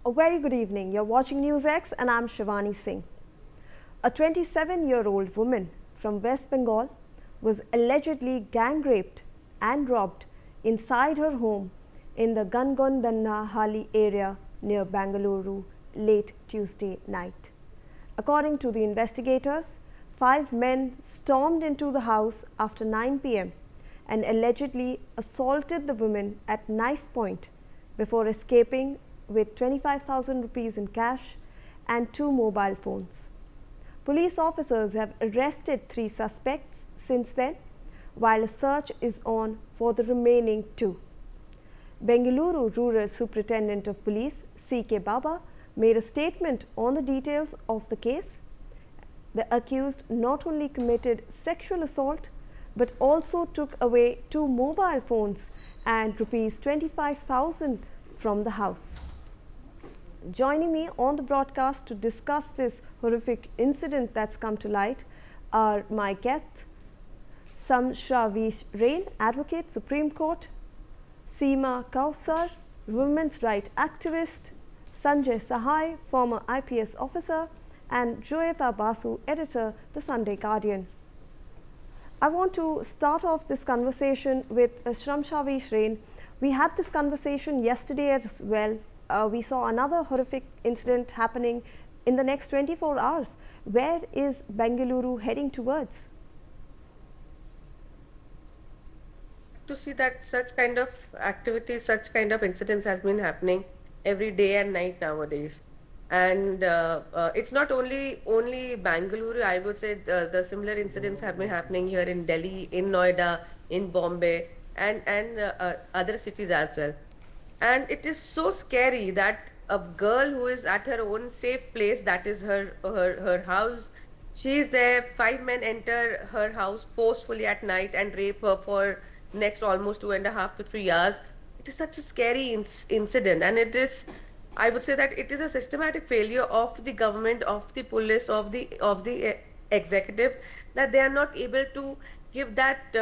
A very good evening. You're watching NewsX and I'm Shivani Singh. A 27-year-old woman from West Bengal was allegedly gang raped and robbed inside her home in the Gangondannahalli area near Bengaluru late Tuesday night. According to the investigators, 5 men stormed into the house after 9 p.m. and allegedly assaulted the woman at knife point before escaping with 25,000 rupees in cash and 2 mobile phones. Police officers have arrested 3 suspects since then, while a search is on for the remaining 2. Bengaluru Rural Superintendent of Police C.K. Baba made a statement on the details of the case. The accused not only committed sexual assault but also took away 2 mobile phones and rupees 25,000 from the house. Joining me on the broadcast to discuss this horrific incident that's come to light are my guests, Samshavish Rain, Advocate, Supreme Court, Seema Kausar, women's rights activist, Sanjay Sahai, former IPS officer, and Joyita Basu, editor, The Sunday Guardian. I want to start off this conversation with Samshavish Rain. We had this conversation yesterday as well. We saw another horrific incident happening in the next 24 hours. Where is Bengaluru heading towards? To see that such kind of activities, such kind of incidents has been happening every day and night nowadays. And it's not only Bengaluru. I would say the similar incidents have been happening here in Delhi, in Noida, in Bombay, and other cities as well. And it is so scary that a girl who is at her own safe place, that is her house, she is there, 5 men enter her house forcefully at night and rape her for next almost 2.5 to 3 hours. It is such a scary incident, and it is, I would say that it is a systematic failure of the government, of the police, of the executive, that they are not able to give that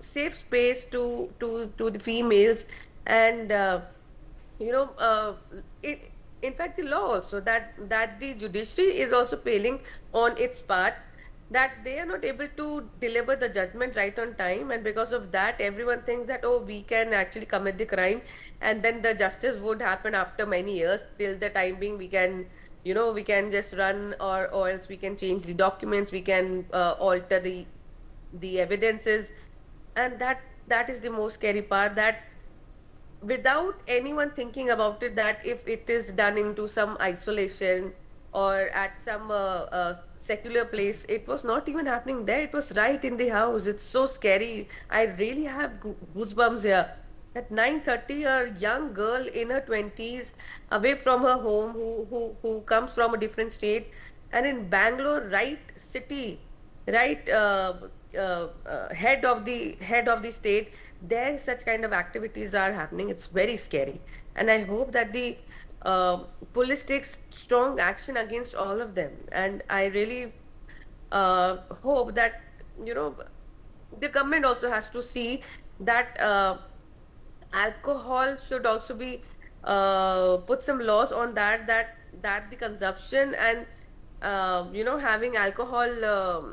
safe space to the females. And in fact, the law also, that the judiciary is also failing on its part, that they are not able to deliver the judgment right on time, and because of that everyone thinks that, oh, we can actually commit the crime and then the justice would happen after many years. Till the time being, we can we can just run, or else we can change the documents, we can alter the evidences. And that is the most scary part, that without anyone thinking about it, that if it is done into some isolation or at some secular place, it was not even happening there, it was right in the house. It's so scary. I really have goosebumps here. At 9:30, a young girl in her 20s, away from her home, who comes from a different state, and in Bangalore, right city, right head of the state, there such kind of activities are happening. It's very scary, and I hope that the police takes strong action against all of them. And I really hope that the government also has to see that alcohol should also be put some laws on that the consumption and having alcohol,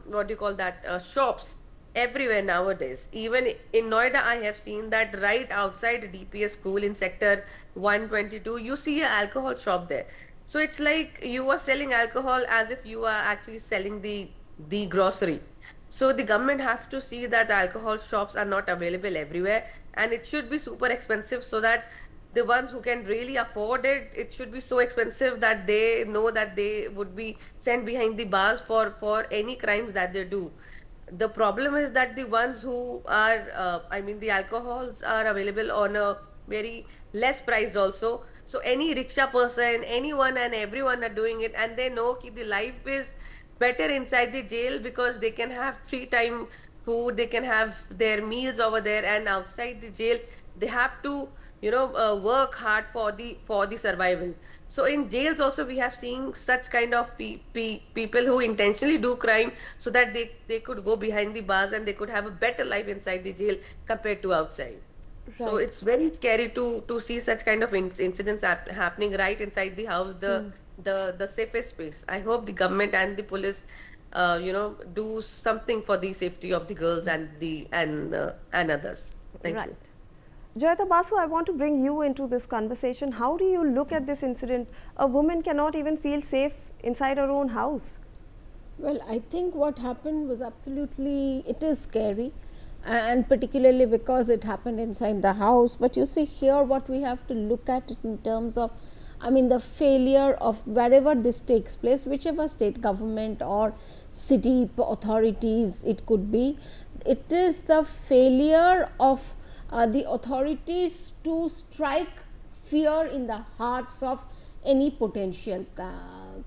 what do you call that, shops everywhere nowadays. Even in Noida, I have seen that right outside the DPS school in sector 122, you see an alcohol shop there. So it's like you are selling alcohol as if you are actually selling the grocery. So the government has to see that alcohol shops are not available everywhere, and it should be super expensive, so that the ones who can really afford it, it should be so expensive that they know that they would be sent behind the bars for any crimes that they do. The problem is that the ones who are the alcohols are available on a very less price also. So any rickshaw person, anyone and everyone are doing it, and they know that the life is better inside the jail, because they can have 3-time food, they can have their meals over there, and outside the jail they have to work hard for the survival. So in jails also we have seen such kind of people who intentionally do crime, so that they could go behind the bars and they could have a better life inside the jail compared to outside. So Right. it's very scary to see such kind of incidents happening right inside the house, the safest space. I hope the government and the police, do something for the safety of the girls and others. Thank Right. you. Joyita Basu, I want to bring you into this conversation. How do you look at this incident? A woman cannot even feel safe inside her own house. Well, I think what happened was absolutely, it is scary, and particularly because it happened inside the house. But you see, here what we have to look at it in terms of, I mean, the failure of wherever this takes place, whichever state government or city authorities it could be, it is the failure of the authorities to strike fear in the hearts of any potential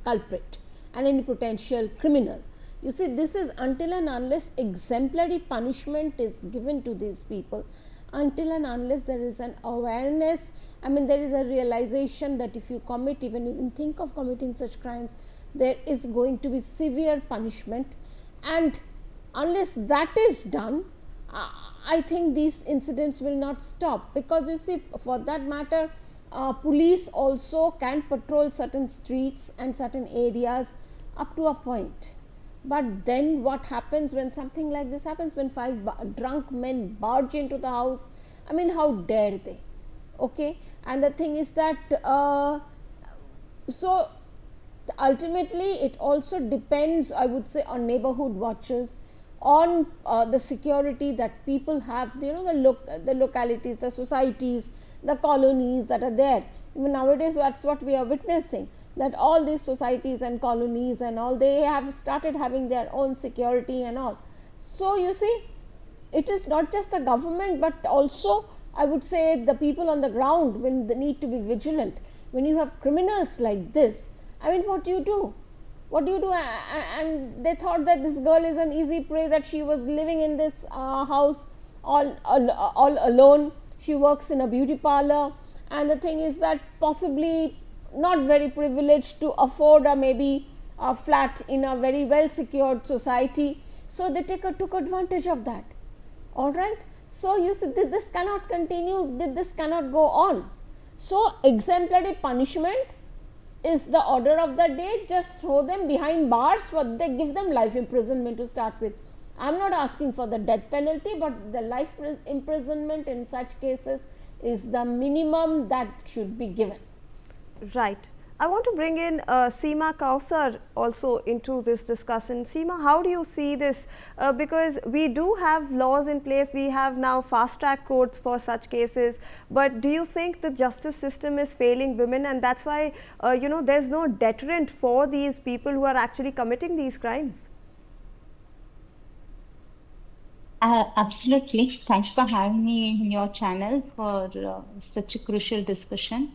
culprit and any potential criminal. You see, this is until and unless exemplary punishment is given to these people, until and unless there is an awareness, I mean, there is a realization that if you commit, even think of committing such crimes, there is going to be severe punishment, and unless that is done, I think these incidents will not stop. Because you see, for that matter, police also can patrol certain streets and certain areas up to a point. But then what happens when something like this happens, when five drunk men barge into the house? I mean, how dare they? Okay, and the thing is that so ultimately it also depends, I would say, on neighborhood watches, on the security that people have, the localities, the societies, the colonies that are there. Even nowadays, that's what we are witnessing, that all these societies and colonies and all, they have started having their own security and all. So you see, it is not just the government, but also, I would say, the people on the ground when they need to be vigilant. When you have criminals like this, I mean, what do you do? What do you do? And they thought that this girl is an easy prey, that she was living in this house all alone. She works in a beauty parlor, and the thing is that possibly not very privileged to afford a maybe a flat in a very well secured society. So they took advantage of that. All right. So you see, this cannot continue. This cannot go on. So exemplary punishment is the order of the day. Just throw them behind bars, for they give them life imprisonment to start with. I am not asking for the death penalty, but the life imprisonment in such cases is the minimum that should be given. Right. I want to bring in Seema Kausar also into this discussion. Seema, how do you see this? Because we do have laws in place, we have now fast track courts for such cases, but do you think the justice system is failing women, and that's why there's no deterrent for these people who are actually committing these crimes? Absolutely. Thanks for having me in your channel for such a crucial discussion.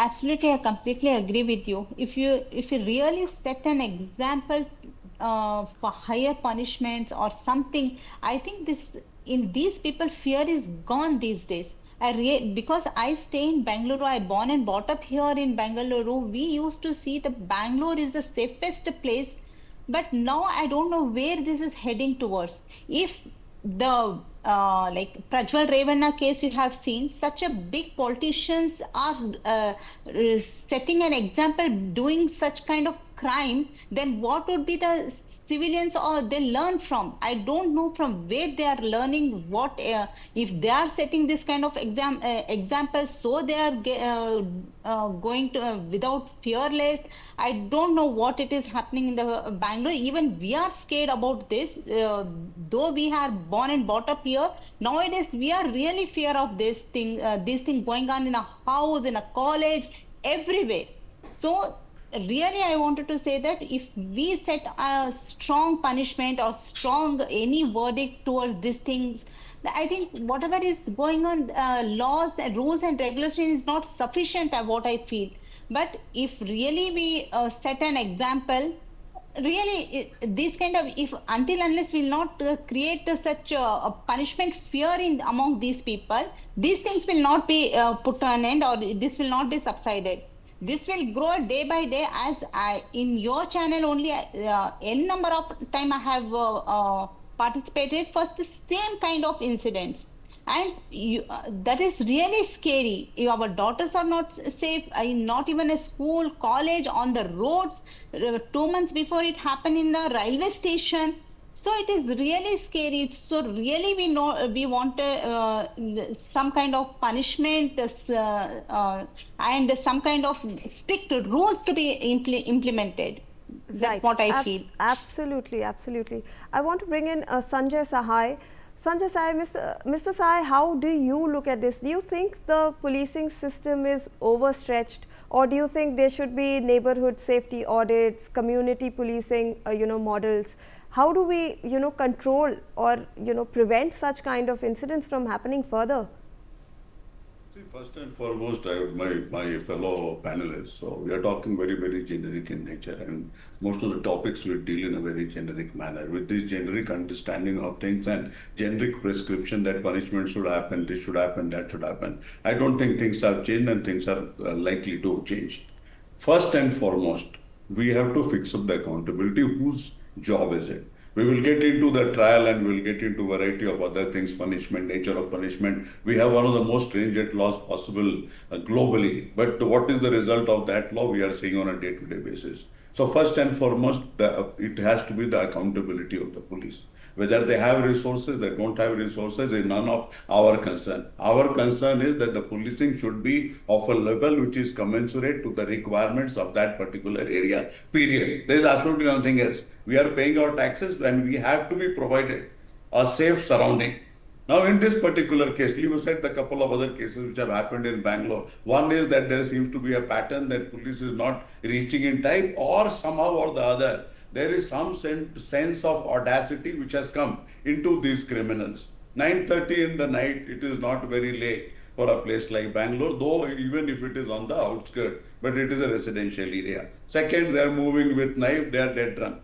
Absolutely, I completely agree with you. If you really set an example for higher punishments or something, I think these people fear is gone these days. Because I stay in Bengaluru, I born and brought up here in Bengaluru. We used to see the Bangalore is the safest place, but now I don't know where this is heading towards. If the like Prajwal Revanna case you have seen, such a big politicians are setting an example doing such kind of crime, then what would be the civilians or they learn from? I don't know from where they are learning what if they are setting this kind of examples, so they are going to without fearless. I don't know what it is happening in the Bangalore. Even we are scared about this, though we are born and brought up here. Nowadays, we are really fear of this thing going on in a house, in a college, everywhere. So really, I wanted to say that if we set a strong punishment or strong any verdict towards these things, I think whatever is going on, laws and rules and regulation is not sufficient, what I feel. But if really we set an example, really this kind of, if until unless we will not create such a punishment fear in among these people, these things will not be put to an end, or this will not be subsided. This will grow day by day. As I in your channel only n number of time I have participated for the same kind of incidents. And that is really scary. If our daughters are not safe, not even a school, college, on the roads, 2 months before it happened in the railway station. So it is really scary. So really we want some kind of punishment and some kind of strict rules to be implemented. That's Right. what I feel. Absolutely, absolutely. I want to bring in Sanjay Sahai. Sanjay Sahai, Mr. Sahai, how do you look at this? Do you think the policing system is overstretched, or do you think there should be neighborhood safety audits, community policing, models? How do we, control or, prevent such kind of incidents from happening further? See, first and foremost, my fellow panelists, so we are talking very, very generic in nature, and most of the topics we deal in a very generic manner. With this generic understanding of things and generic prescription that punishment should happen, this should happen, that should happen, I don't think things have changed and things are likely to change. First and foremost, we have to fix up the accountability. Whose job is it? We will get into the trial and we'll get into variety of other things, punishment, nature of punishment. We have one of the most stringent laws possible globally. But what is the result of that law? We are seeing on a day-to-day basis. So first and foremost, it has to be the accountability of the police. Whether they have resources, they don't have resources, is none of our concern. Our concern is that the policing should be of a level which is commensurate to the requirements of that particular area, period. There is absolutely nothing else. We are paying our taxes and we have to be provided a safe surrounding. Now, in this particular case, you said the couple of other cases which have happened in Bangalore. One is that there seems to be a pattern that police is not reaching in time, or somehow or the other, there is some sense of audacity which has come into these criminals. 9:30 in the night, it is not very late for a place like Bangalore, though even if it is on the outskirts, but it is a residential area. Second, they are moving with knife, they are dead drunk.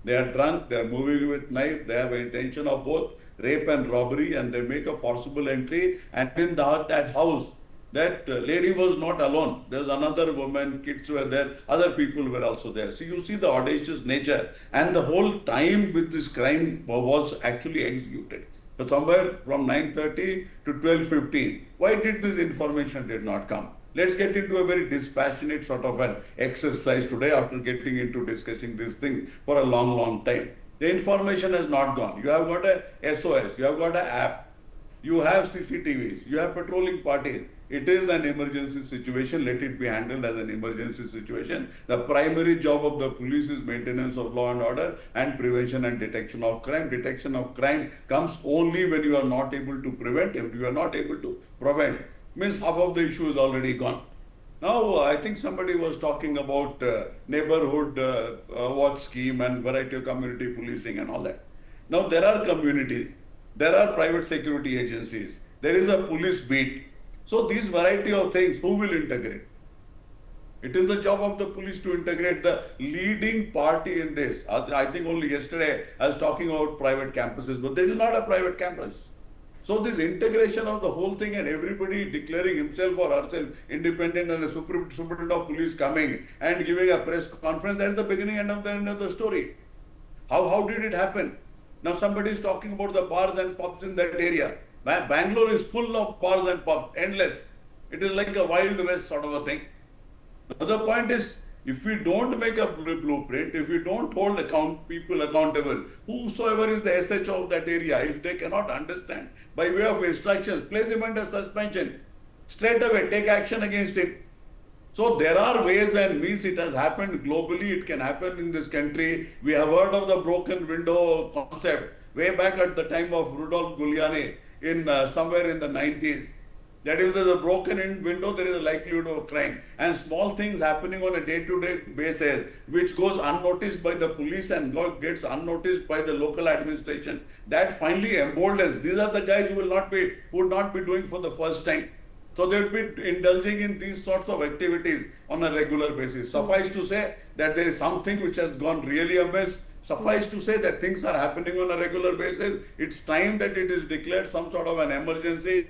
They are drunk, they are moving with knife, they have intention of both rape and robbery, and they make a forcible entry, and in that house, that lady was not alone. There's another woman, kids were there, other people were also there. So you see the audacious nature, and the whole time with this crime was actually executed. So somewhere from 9:30 to 12:15, why did this information did not come? Let's get into a very dispassionate sort of an exercise today after getting into discussing this thing for a long, long time. The information has not gone. You have got a SOS, you have got an app, you have CCTVs, you have patrolling parties. It is an emergency situation. Let it be handled as an emergency situation. The primary job of the police is maintenance of law and order and prevention and detection of crime. Detection of crime comes only when you are not able to prevent. If you are not able to prevent, means half of the issue is already gone. Now, I think somebody was talking about neighborhood watch scheme and variety of community policing and all that. Now, there are communities, there are private security agencies, there is a police beat. So, these variety of things, who will integrate? It is the job of the police to integrate. The leading party in this. I think only yesterday I was talking about private campuses, but there is not a private campus. So this integration of the whole thing and everybody declaring himself or herself independent and the superintendent of police coming and giving a press conference, that is the beginning and the end of the story. How did it happen? Now somebody is talking about the bars and pubs in that area. Bangalore is full of bars and pubs, endless. It is like a Wild West sort of a thing. Now the point is, if we don't make a blueprint, if we don't hold people accountable, whosoever is the SHO of that area, if they cannot understand, by way of instructions, place him under suspension. Straight away, take action against him. So there are ways and means. It has happened globally, it can happen in this country. We have heard of the broken window concept way back at the time of Rudolph Giuliani in somewhere in the 90s. That if there is a broken in window, there is a likelihood of crime. And small things happening on a day-to-day basis, which goes unnoticed by the police and gets unnoticed by the local administration, that finally emboldens. These are the guys who would not be doing for the first time. So they would be indulging in these sorts of activities on a regular basis. Suffice to say that there is something which has gone really amiss. Suffice to say that things are happening on a regular basis. It's time that it is declared some sort of an emergency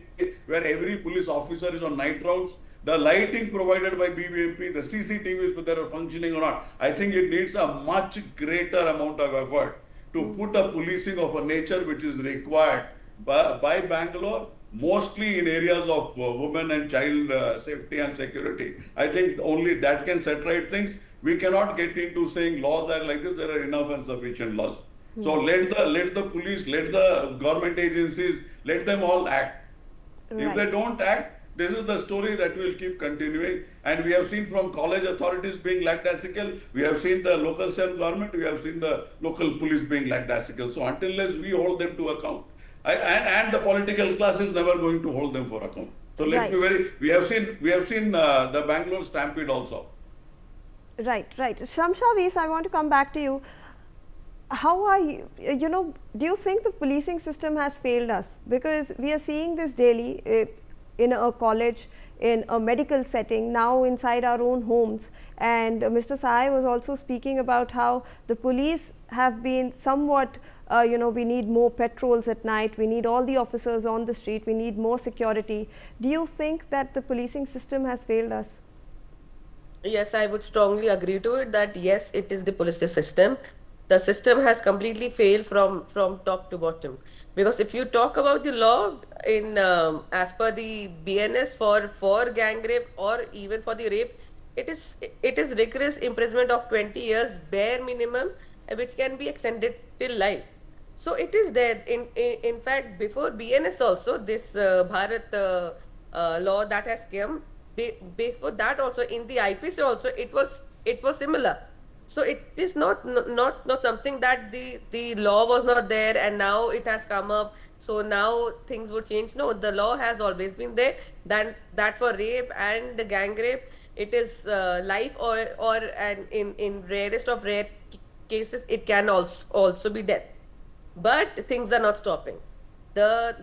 where every police officer is on night rounds. The lighting provided by BBMP, the CCTVs, whether they are functioning or not, I think it needs a much greater amount of effort to put a policing of a nature which is required by Bangalore mostly in areas of women and child safety and security. I think only that can set right things. We cannot get into saying laws are like this. There are enough and sufficient laws. So let the police, let the government agencies, let them all act. If they Right. don't act, this is the story that will keep continuing. And we have seen from college authorities being lackadaisical. We have seen the local self-government. We have seen the local police being lackadaisical. So until unless we hold them to account, and the political class is never going to hold them for account. So let's be Right. very. We have seen the Bangalore stampede also. Right, right. Shamshavis, I want to come back to you. How are you, do you think the policing system has failed us? Because we are seeing this daily in a college, in a medical setting, now inside our own homes. And Mr. Sai was also speaking about how the police have been somewhat, we need more patrols at night, we need all the officers on the street, we need more security. Do you think that the policing system has failed us? Yes, I would strongly agree to it that yes, it is the police system. The system has completely failed from top to bottom. Because if you talk about the law in as per the BNS for gang rape or even for the rape, it is rigorous imprisonment of 20 years bare minimum, which can be extended till life. So it is there. In fact, before BNS also, this Bharat law that has come, before that also in the IPC also it was similar. So it is not something that the law was not there and now it has come up. So now things would change. No, the law has always been there. Then that for rape and the gang rape, it is life or and in rarest of rare cases it can also be death. But things are not stopping. The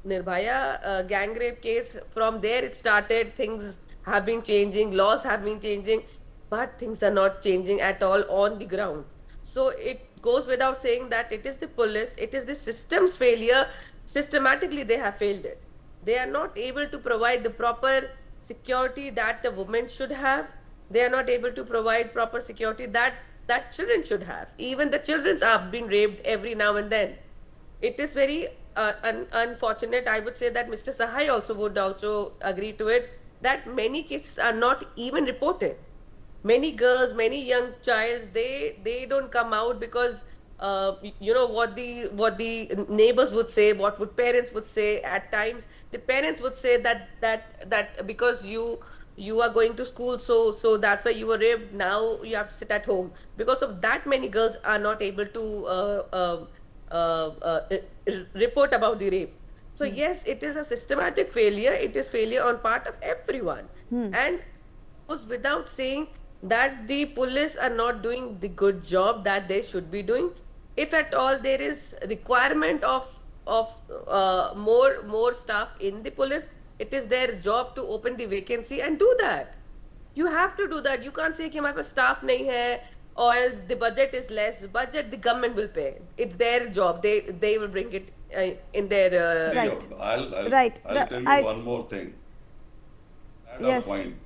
Nirbhaya gang rape case, from there it started. Things have been changing, laws have been changing, but things are not changing at all on the ground. So it goes without saying that it is the police, it is the system's failure. Systematically, they have failed it. They are not able to provide the proper security that a woman should have. They are not able to provide proper security that children should have. Even the children are being raped every now and then. It is very unfortunate. I would say that Mr. Sahai also would also agree to it that many cases are not even reported. Many girls, many young childs, they don't come out because what the neighbors would say, what would parents would say. At times the parents would say that because you are going to school, so that's why you were raped, now you have to sit at home. Because of that, many girls are not able to report about the rape. So yes, it is a systematic failure. It is failure on part of everyone. And goes without saying that the police are not doing the good job that they should be doing. If at all there is requirement of more staff in the police, it is their job to open the vacancy and do that. You have to do that. You can't say कि हमारे पास staff नहीं है, or else the budget is less. Budget the government will pay. It's their job. They will bring it in their. Right. I'll tell you one more thing. Add a Yes. point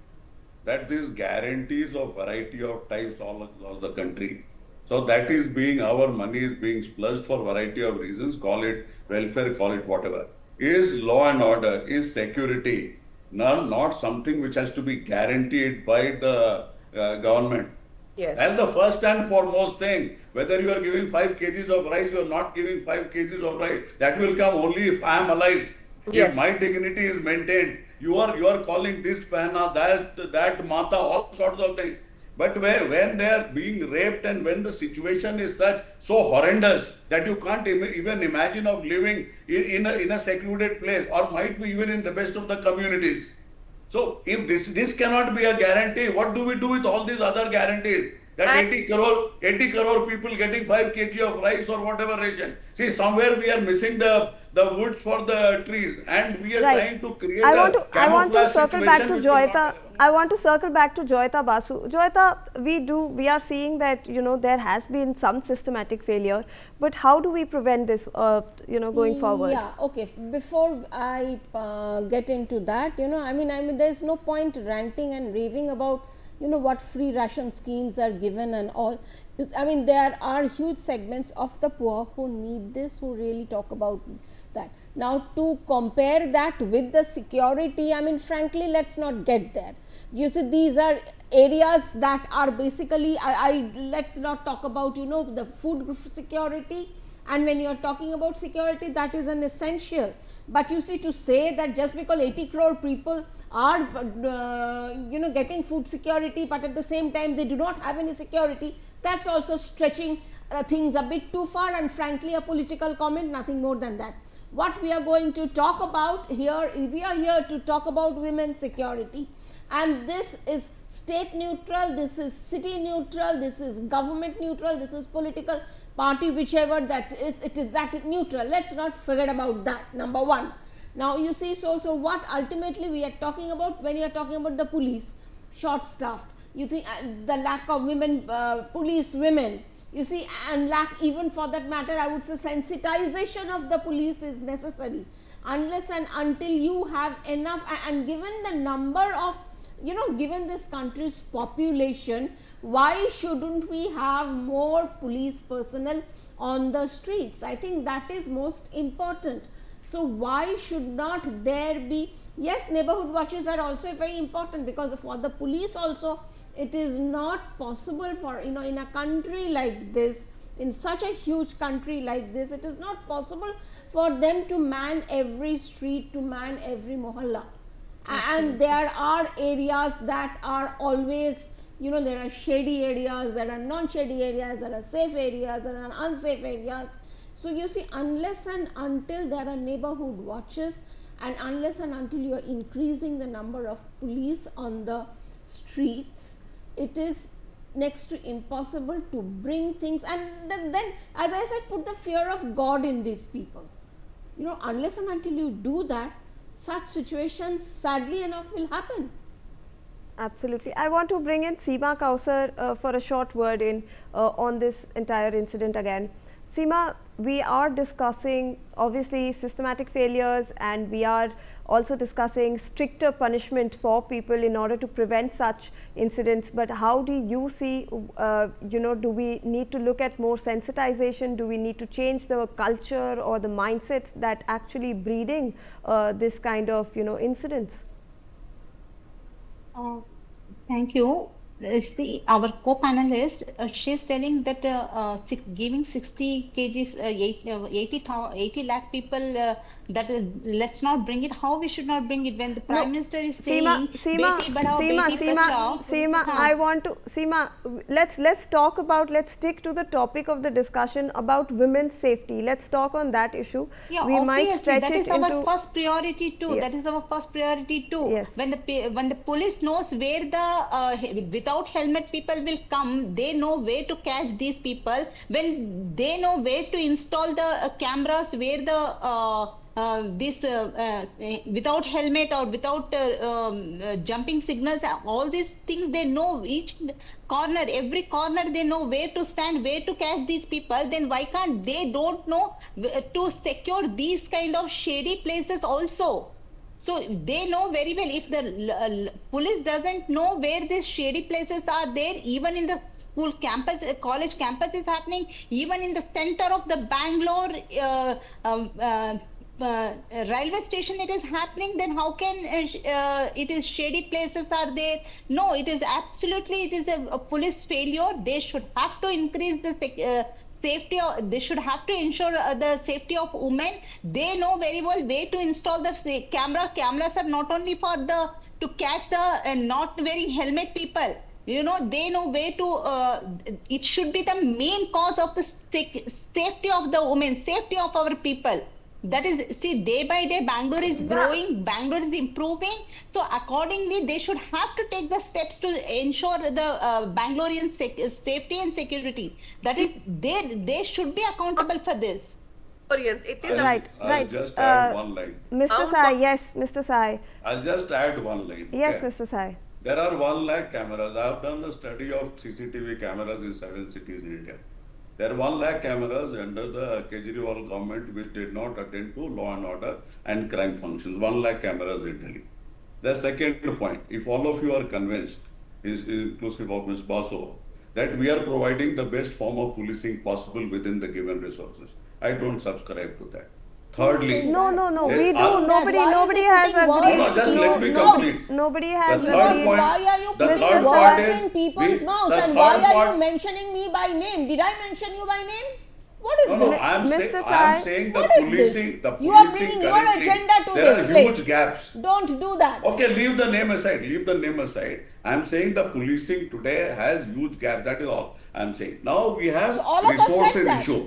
that these guarantees of variety of types all across the country. So that is being, our money is being splashed for variety of reasons, call it welfare, call it whatever. Is law and order, is security, not something which has to be guaranteed by the government. Yes. That's the first and foremost thing. Whether you are giving 5 kgs of rice, you are not giving 5 kgs of rice. That will come only if I am alive. Yes. If my dignity is maintained. You are calling this pehna, that mata, all sorts of things. But when they are being raped and when the situation is so horrendous that you can't even imagine of living in a secluded place, or might be even in the best of the communities. So if this cannot be a guarantee, what do we do with all these other guarantees? That 80 crore people getting 5 kg of rice or whatever ration. See, somewhere we are missing the wood for the trees, and we are trying to create I want to camouflage circle back situation to which will not Joyita. happen. I want to circle back to Joyita Basu. Joyita, we are seeing that there has been some systematic failure, but how do we prevent this going forward? Yeah, okay. Before I get into that, I mean, there's no point ranting and raving about what free ration schemes are given and all. I mean, there are huge segments of the poor who need this, who really talk about that. Now, to compare that with the security, I mean, frankly, let's not get there. You see, these are areas that are basically, let's not talk about, you know, the food security. And when you are talking about security, that is an essential. But you see, to say that just because 80 crore people are you know, getting food security, but at the same time they do not have any security, that's also stretching things a bit too far, and frankly a political comment, nothing more than that. What we are going to talk about here, we are here to talk about women's security, and this is state neutral, this is city neutral, this is government neutral, this is political party, whichever that is, it is that neutral. Let's not forget about that, number one. Now, you see, so what ultimately we are talking about when you are talking about the police, short staffed, you think the lack of women, police women, you see, and lack, even for that matter, I would say sensitization of the police is necessary, unless and until you have enough, and given the number of, you know, given this country's population, why shouldn't we have more police personnel on the streets? I think that is most important. So, why should not there be, yes, neighborhood watches are also very important, because for the police also, it is not possible for, you know, in a country like this, in such a huge country like this, it is not possible for them to man every street, to man every mohalla. And there are areas that are always, you know, there are shady areas, there are non-shady areas, there are safe areas, there are unsafe areas. So, you see, unless and until there are neighborhood watches, and unless and until you are increasing the number of police on the streets, it is next to impossible to bring things, and then as I said, put the fear of God in these people. You know, unless and until you do that, such situations sadly enough will happen. Absolutely. I want to bring in Seema Kausar for a short word in on this entire incident again. Seema, we are discussing obviously systematic failures, and we are also discussing stricter punishment for people in order to prevent such incidents. But how do you see, you know, do we need to look at more sensitization? Do we need to change the culture or the mindsets that actually breeding this kind of, you know, incidents? Thank you. Our co-panelist, she's telling that giving 60 kgs, 80 lakh people, let's not bring it. How we should not bring it when the Prime Minister is saying, Beti Badhao, Beti Bachao. Seema, I want to, Seema, let's talk about, let's stick to the topic of the discussion about women's safety. Let's talk on that issue. Yeah, we might stretch that it is our first priority too. Yes. That is our first priority too. Yes. When the police knows where the without helmet people will come, they know where to catch these people. When they know where to install the cameras, where the without helmet or without jumping signals, all these things they know, each corner, every corner they know where to stand, where to catch these people. Then why can't they don't know to secure these kind of shady places also? So they know very well. If the police doesn't know where these shady places are there, even in the school campus, college campus is happening, even in the center of the Bangalore railway station it is happening, then how can it is shady places are there? No, it is absolutely, it is a police failure. They should have to increase the safety, they should have to ensure the safety of women. They know very well where to install the cameras are not only for to catch the not wearing helmet people. You know, they know where to, it should be the main cause of the safety of the women, safety of our people. That is, see, day by day Bangalore is growing, Bangalore is improving. So accordingly, they should have to take the steps to ensure the Bangalorean safety and security. That is, they should be accountable for this. It is right. I'll just add one line. Mr. Sai, yes, Mr. Sai. I'll just add one line. Yes, okay? Mr. Sai. There are 1 lakh cameras. I have done the study of CCTV cameras in 7 cities in India. There are 1 lakh cameras under the Kejriwal government which did not attend to law and order and crime functions. 1 lakh cameras in Delhi. The second point, if all of you are convinced, is inclusive of Ms. Basu, that we are providing the best form of policing possible within the given resources. I don't subscribe to that. Thirdly, No, no, no. Yes, We I- do. Nobody, Why is nobody it has putting words agreed. No, in just let me people's complete. mouths? Nobody has The third agreed. point- Why are you the putting third words part is in people's the- mouths? the And why third are you part- mentioning me by name? Did I mention you by name? What is No, no, this? I'm Mr. I'm Sai, saying the What is policing, this? the You are policing bringing your currently, agenda to there this are place. huge gaps. Don't do that. Okay, leave the name aside. Leave the name aside. I'm saying the policing today has huge gap. That is all I'm saying. Now we have So all of us said resources that. issue.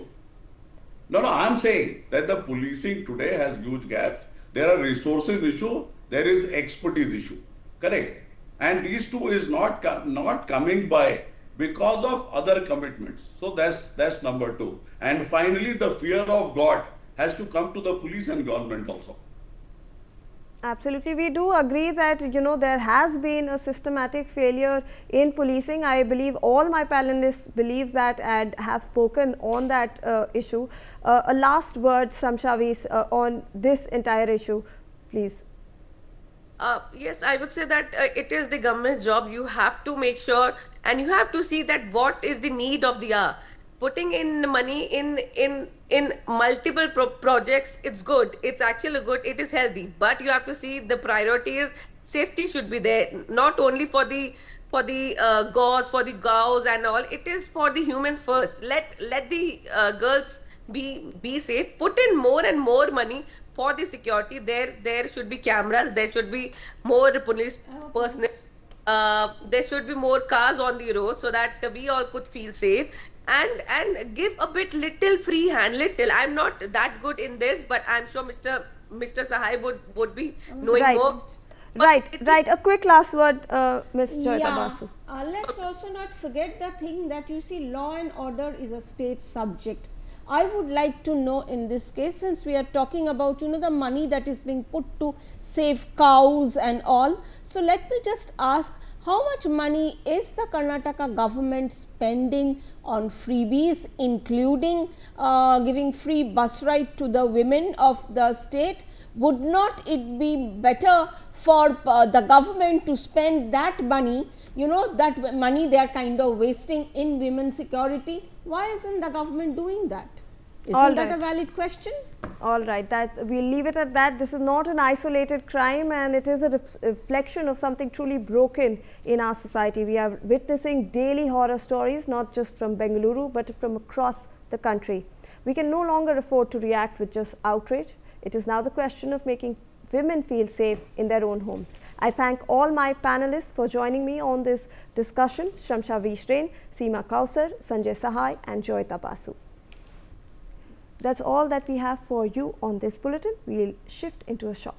No, no, I'm saying that the policing today has huge gaps. There are resources issue. There is expertise issue. Correct. And these two is not coming by because of other commitments. So that's number two. And finally, the fear of God has to come to the police and government also. Absolutely, we do agree that there has been a systematic failure in policing. I believe all my panelists believe that and have spoken on that issue. A last word, Shamshavis, on this entire issue, please. Yes, I would say that it is the government's job. You have to make sure and you have to see that what is the need of the hour. Putting in money in multiple projects, it's good. It's actually good. It is healthy. But you have to see the priority is safety should be there, not only for the gauze, for the gauze and all. It is for the humans first. Let the girls be safe. Put in more and more money for the security. There should be cameras. There should be more police personnel. There should be more cars on the road so that we all could feel safe and give a bit little free hand. Little. I'm not that good in this, but I'm sure Mr. Sahai would be knowing Right. more. Right. A quick last word, Ms. Joyita Yeah, Basu. let's also not forget the thing that you see law and order is a state subject. I would like to know in this case, since we are talking about the money that is being put to save cows and all. So, let me just ask, how much money is the Karnataka government spending on freebies, including giving free bus ride to the women of the state? Would not it be better for the government to spend that money, that money they are kind of wasting in women's security? Why isn't the government doing that? Isn't that a valid question? All right, we'll leave it at that. This is not an isolated crime and it is a reflection of something truly broken in our society. We are witnessing daily horror stories, not just from Bengaluru, but from across the country. We can no longer afford to react with just outrage. It is now the question of making women feel safe in their own homes. I thank all my panelists for joining me on this discussion: Shamsha Vishrain, Seema Kausar, Sanjay Sahai and Joyita Basu. That's all that we have for you on this bulletin. We'll shift into a short